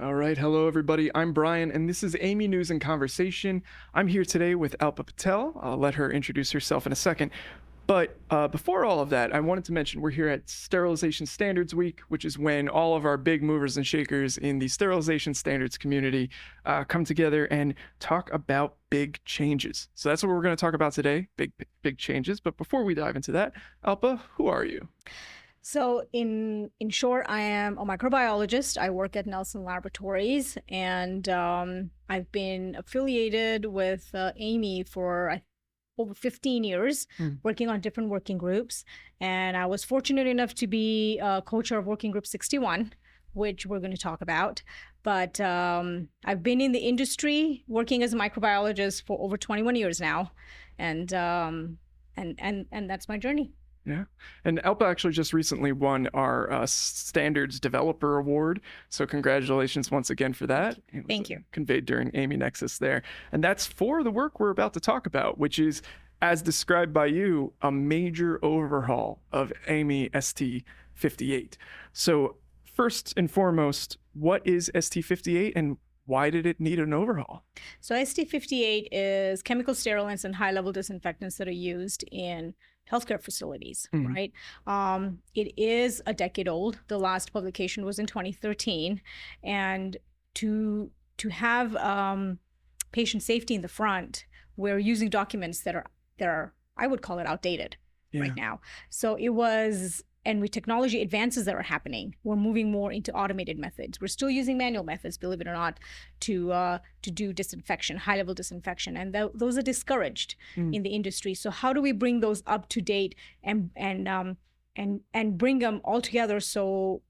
All right. Hello, everybody. I'm Brian, and this is AAMI News and Conversation. I'm here today with Alpa Patel. I'll let her introduce herself in a second. But before all of that, I wanted to mention we're here at Sterilization Standards Week, which is when all of our big movers and shakers in the sterilization standards community come together and talk about big changes. So that's what we're going to talk about today, big changes. But before we dive into that, Alpa, who are you? So in short, I am a microbiologist. I work at Nelson Laboratories, and I've been affiliated with AAMI for over 15 years, working on different working groups. And I was fortunate enough to be a co-chair of Working Group 61, which we're going to talk about. But I've been in the industry working as a microbiologist for over 21 years now, and that's my journey. Yeah. And Alpa actually just recently won our Standards Developer Award. So congratulations once again for that. Thank you. Conveyed during AAMI Nexus there. And that's for the work we're about to talk about, which is, as described by you, a major overhaul of AAMI ST58. So first and foremost, what is ST58 and why did it need an overhaul? So ST58 is chemical sterilants and high-level disinfectants that are used in healthcare facilities, right? It is a decade old. The last publication was in 2013. And to have patient safety in the front, we're using documents that are I would call it outdated right now. So it was, and with technology advances that are happening, we're moving more into automated methods. We're still using manual methods, believe it or not, to do disinfection, high-level disinfection, and those are discouraged in the industry. So how do we bring those up to date and bring them all together so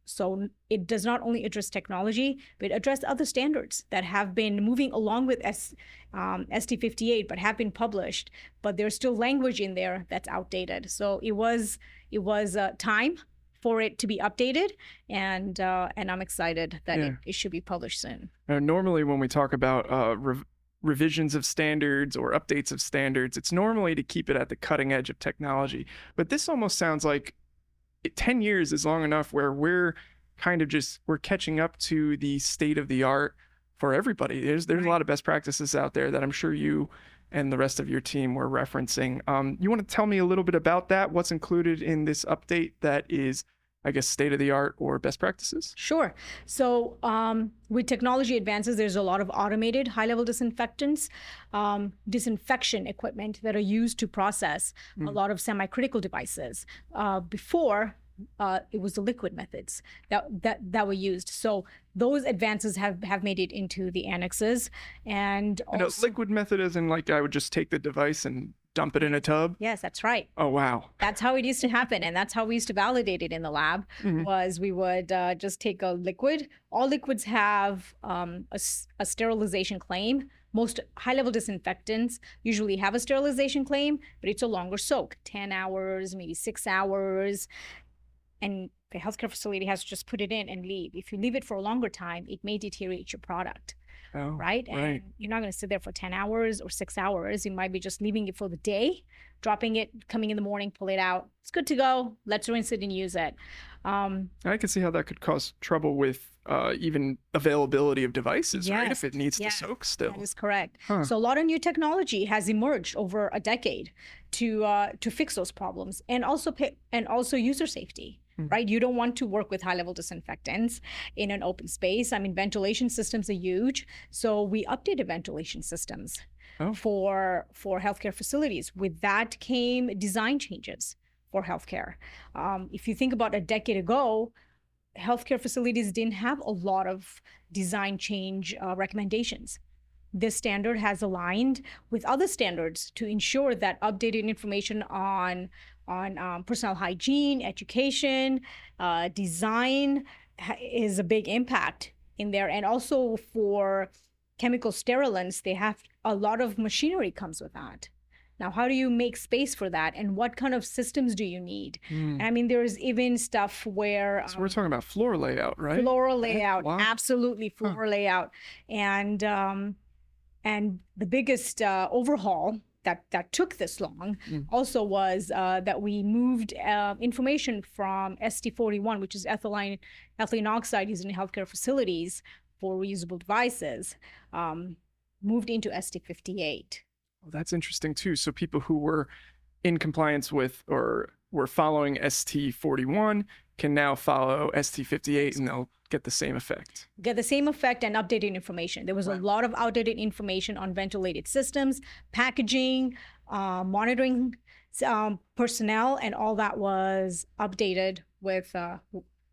it does not only address technology, but address other standards that have been moving along with ST58, but have been published, but there's still language in there that's outdated. So it was time for it to be updated, and I'm excited that it should be published soon. Normally, when we talk about revisions of standards or updates of standards, it's normally to keep it at the cutting edge of technology. But this almost sounds like 10 years is long enough where we're kind of we're catching up to the state of the art for everybody. There's a lot of best practices out there that I'm sure you and the rest of your team were referencing. You want to tell me a little bit about that? What's included in this update that is, I guess, state of the art or best practices? Sure. So with technology advances, there's a lot of automated high-level disinfectants, disinfection equipment that are used to process a lot of semi-critical devices. Before, it was the liquid methods that were used. So those advances have made it into the annexes. And also, liquid method is in, like, I would just take the device and dump it in a tub? Yes, that's right. Oh, wow. That's how it used to happen. And that's how we used to validate it in the lab, was we would just take a liquid. All liquids have a sterilization claim. Most high-level disinfectants usually have a sterilization claim, but it's a longer soak, 10 hours, maybe 6 hours. And the healthcare facility has to just put it in and leave. If you leave it for a longer time, it may deteriorate your product. Oh, right? And you're not going to sit there for 10 hours or 6 hours. You might be just leaving it for the day, dropping it, coming in the morning, pull it out. It's good to go. Let's rinse it and use it. I can see how that could cause trouble with even availability of devices, right? If it needs to soak still. That is correct. So a lot of new technology has emerged over a decade to fix those problems, and also user safety. Right? You don't want to work with high-level disinfectants in an open space. I mean, ventilation systems are huge. So we updated ventilation systems for healthcare facilities. With that came design changes for healthcare. If you think about a decade ago, healthcare facilities didn't have a lot of design change recommendations. This standard has aligned with other standards to ensure that updated information on personal hygiene, education, design is a big impact in there. And also for chemical sterilants, they have a lot of machinery comes with that. Now, how do you make space for that? And what kind of systems do you need? I mean, there's even stuff where... So we're talking about floor layout, right? Floor layout, wow. Absolutely floor layout. And the biggest overhaul that took this long also was that we moved information from ST41, which is ethylene oxide used in healthcare facilities, for reusable devices moved into ST58. Well, that's interesting too. So people who were in compliance with or were following ST41 can now follow ST58 and they'll get the same effect. Get the same effect and updated information. There was a lot of outdated information on ventilated systems, packaging, monitoring personnel, and all that was updated with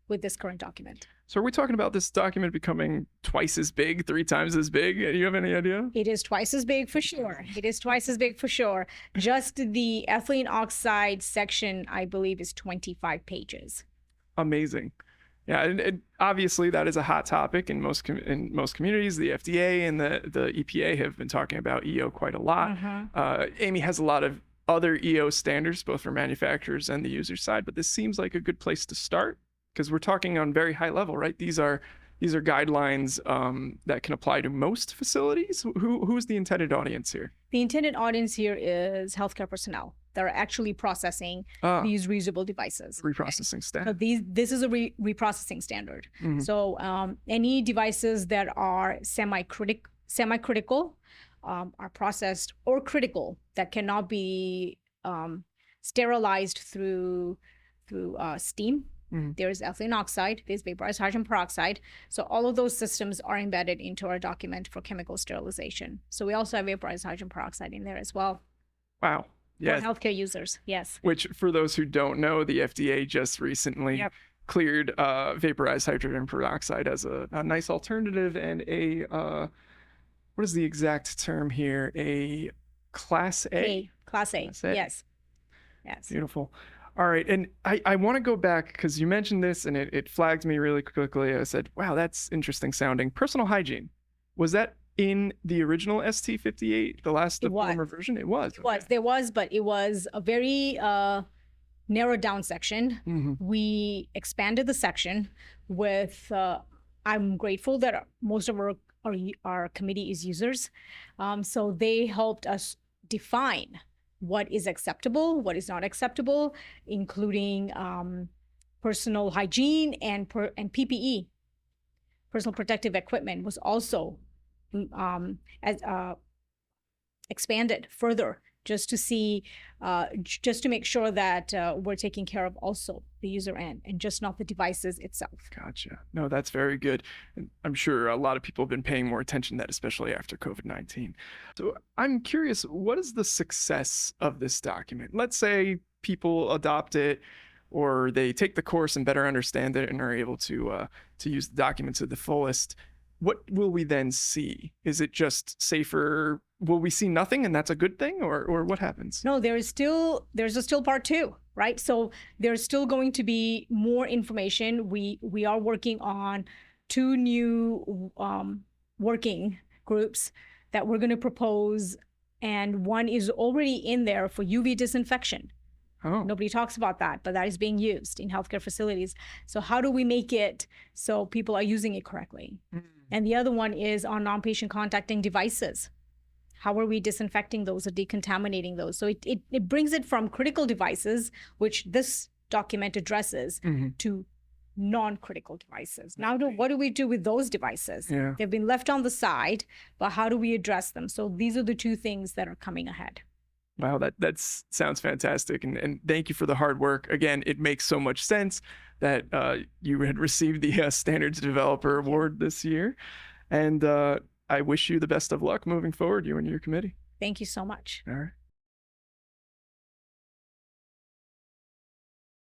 this current document. So are we talking about this document becoming twice as big, 3 times as big? Do you have any idea? It is twice as big for sure. It is twice as big for sure. Just the ethylene oxide section, I believe, is 25 pages. Amazing. Yeah, and obviously that is a hot topic in most communities. The FDA and the EPA have been talking about EO quite a lot. AAMI has a lot of other EO standards, both for manufacturers and the user side, but this seems like a good place to start because we're talking on very high level, right? These are guidelines that can apply to most facilities. Who's the intended audience here? The intended audience here is healthcare personnel that are actually processing these reusable devices. Reprocessing standard. So this is a reprocessing standard. So any devices that are semi-critical are processed, or critical that cannot be sterilized through steam. There's ethylene oxide, there's vaporized hydrogen peroxide. So all of those systems are embedded into our document for chemical sterilization. So we also have vaporized hydrogen peroxide in there as well. Wow. Yeah. For healthcare users, yes. Which, for those who don't know, the FDA just recently cleared vaporized hydrogen peroxide as a nice alternative and a, what is the exact term here? A Class A? Class A, yes. Yes. Beautiful. All right. And I want to go back because you mentioned this and it flagged me really quickly. I said, wow, that's interesting sounding. Personal hygiene. Was that in the original ST58, the former version? It was. It was. There was, but it was a very narrowed down section. We expanded the section with, I'm grateful that most of our committee is users. So they helped us define what is acceptable, what is not acceptable, including personal hygiene and PPE. Personal protective equipment was also expanded further, just to make sure that we're taking care of also the user end and just not the devices itself. Gotcha. No, that's very good. And I'm sure a lot of people have been paying more attention to that, especially after COVID-19. So I'm curious, what is the success of this document? Let's say people adopt it or they take the course and better understand it and are able to use the document to the fullest. What will we then see? Is it just safer? Will we see nothing and that's a good thing, or what happens? No, there's still part 2, right? So there's still going to be more information. We are working on 2 new working groups that we're going to propose, and one is already in there for UV disinfection. Oh. Nobody talks about that, but that is being used in healthcare facilities. So how do we make it so people are using it correctly? And the other one is on non-patient contacting devices. How are we disinfecting those or decontaminating those? So it brings it from critical devices, which this document addresses, to non-critical devices. Now, what do we do with those devices? They've been left on the side, but how do we address them? So these are the 2 things that are coming ahead. Wow, that sounds fantastic. And thank you for the hard work. Again, it makes so much sense that you had received the Standards Developer Award this year. And I wish you the best of luck moving forward, you and your committee. Thank you so much. All right.